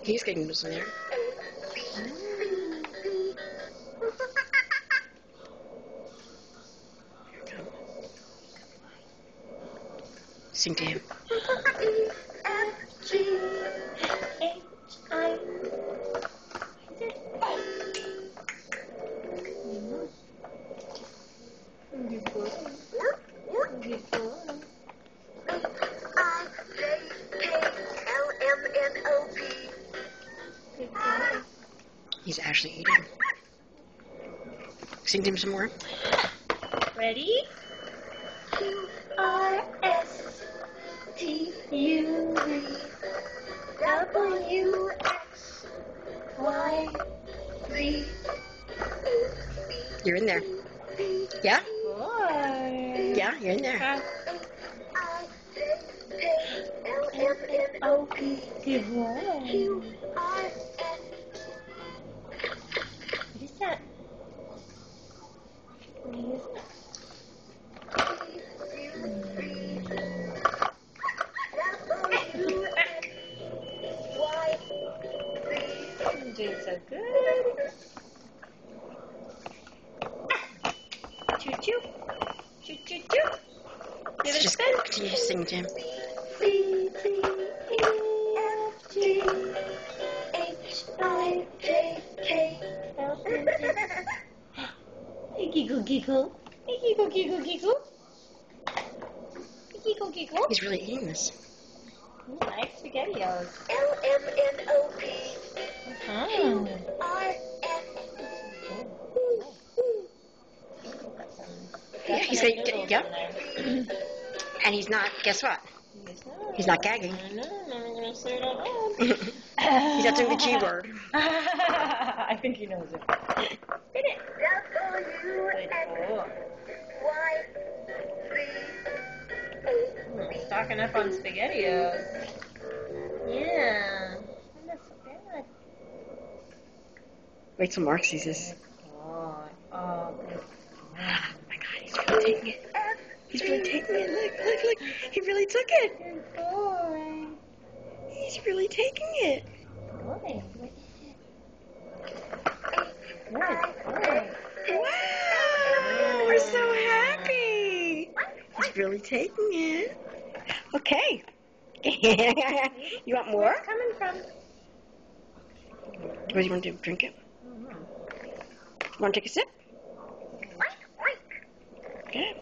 He's getting some there. Sing to him. He's actually eating. Sing to him some more. Ready? QRSTUVWXYZ. You're in there. Yeah? Boy. Yeah, you're in there. LMNOP. Good boy. QRS. What is that? What is that? You're doing so good. Choo choo. Choo choo choo. Give it a Just spin. continue to sing to him. C, D, E, F, G, H, I, J, K, L, M, N. Hey, giggle, giggle. Hey, giggle, giggle, giggle. Hey, giggle, giggle. He's really eating this. Nice SpaghettiOs. LMNOP. Uh-huh. QRS. Yeah, he's Definite got, noodles yep. in there. And he's not, guess what? He's not gagging. I know, I'm going to say it out loud. He's not doing the G word. I think he knows it. Spin it. Good boy. Stocking up on SpaghettiOs. Yeah. That's so bad. Wait till Mark sees this. Oh, oh, good. Oh my God, he's really taking it. He's really taking it. Look, look, look. He really took it. Good boy. He's really taking it. Boy. Good boy. Wow, we're so happy. He's really taking it. Okay. You want more? Where's it coming from? What do you want to do? Drink it? Want to take a sip? Good.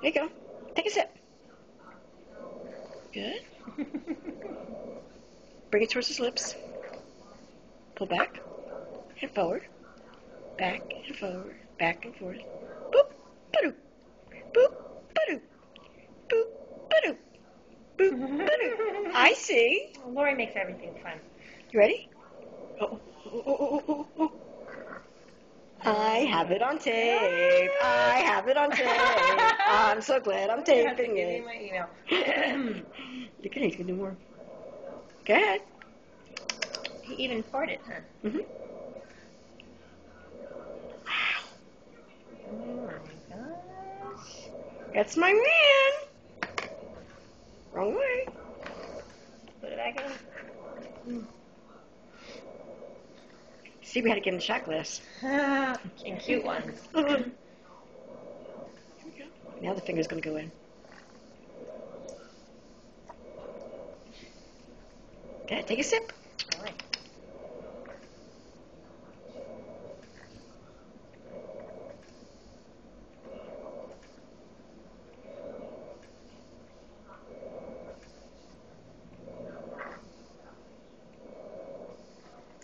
There you go. Take a sip. Good. Bring it towards his lips. Pull back and forward. Back and forward. Back and forth. Boop, ba-doop. Boop, ba-doop. Boop, ba-doop. Boop, ba-doop. I see. Lori makes everything fun. You ready? Oh, oh, oh, oh, oh, oh. I have it on tape. I have it on tape. I'm so glad I'm You have to taping give me it. my email. You can. He's gonna do more. Go ahead. He even farted, huh? Mhm. Oh my gosh. That's my man. Wrong way. Put it back in. See, we had to get in the shot glass. And cute ones. Now the finger's gonna go in. Okay, take a sip. All right.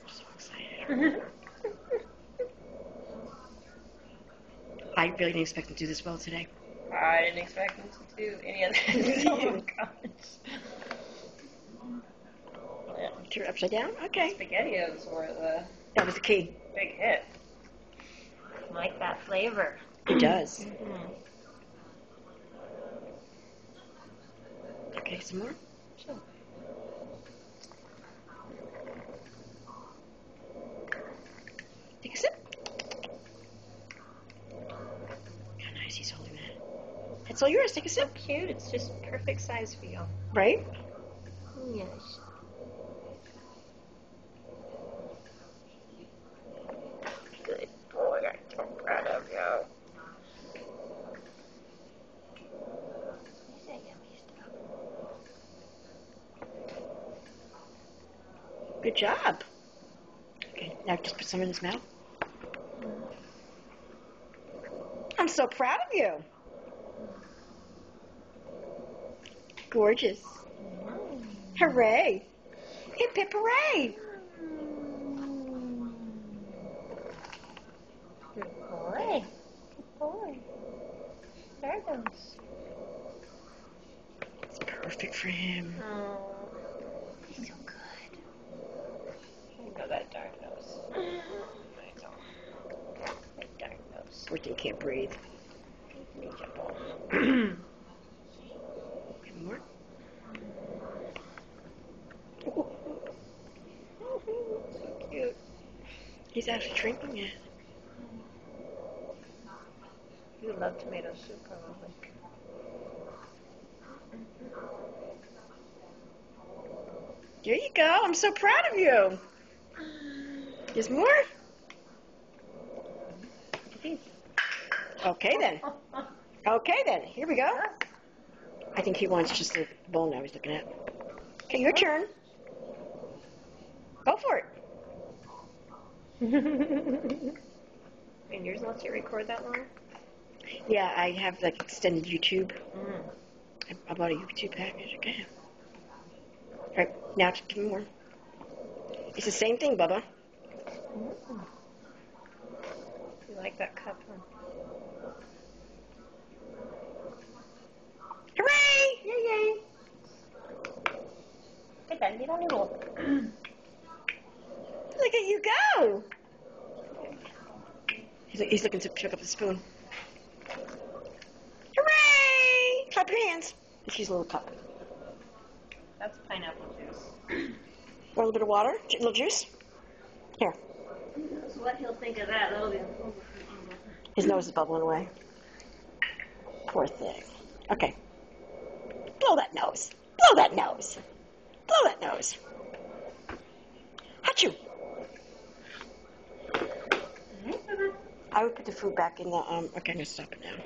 I'm so excited. I really didn't expect him to do this well today. I didn't expect him to do any of this. Oh my gosh. Yeah. Turn it upside down. Okay. SpaghettiOs were the That was the key. big hit. Like that flavor. It does. Mm-hmm. Okay, some more. Sure. Take a sip. How nice he's holding that. That's all yours. Take a So sip. cute. It's just perfect size for you. Right? Yes. Good job. Okay, now just put some in his mouth. I'm so proud of you. Gorgeous. Hooray. Hip hip hooray. Good boy. Good boy. There it goes. It's perfect for him. Oh, he's so good. You know that dark nose. I know. That dark nose. Poor thing can't breathe. Miserable. More? So cute. He's actually drinking it. You love tomato soup, probably. There you go. I'm so proud of you. There's more? Okay then. Okay then. Here we go. I think he wants just a bowl now he's looking at. Okay, your turn. Go for it. And yours lets you record that long? Yeah, I have like extended YouTube. I bought a YouTube package. Okay. All right, now give me more. It's the same thing, Bubba. You like that cup, huh? Hooray! Yay, yay! Hey, Ben, get on your roll. Look at you go! He's looking to pick up the spoon. Hooray! Clap your hands. Let's use a little cup. That's pineapple juice. Want a little bit of water? A little juice? Here. So what he'll think of that, that'll be... His nose is bubbling away. Poor thing. Okay. Blow that nose. Blow that nose. Blow that nose. Achoo. I would put the food back in the, okay, I'm going to stop it now.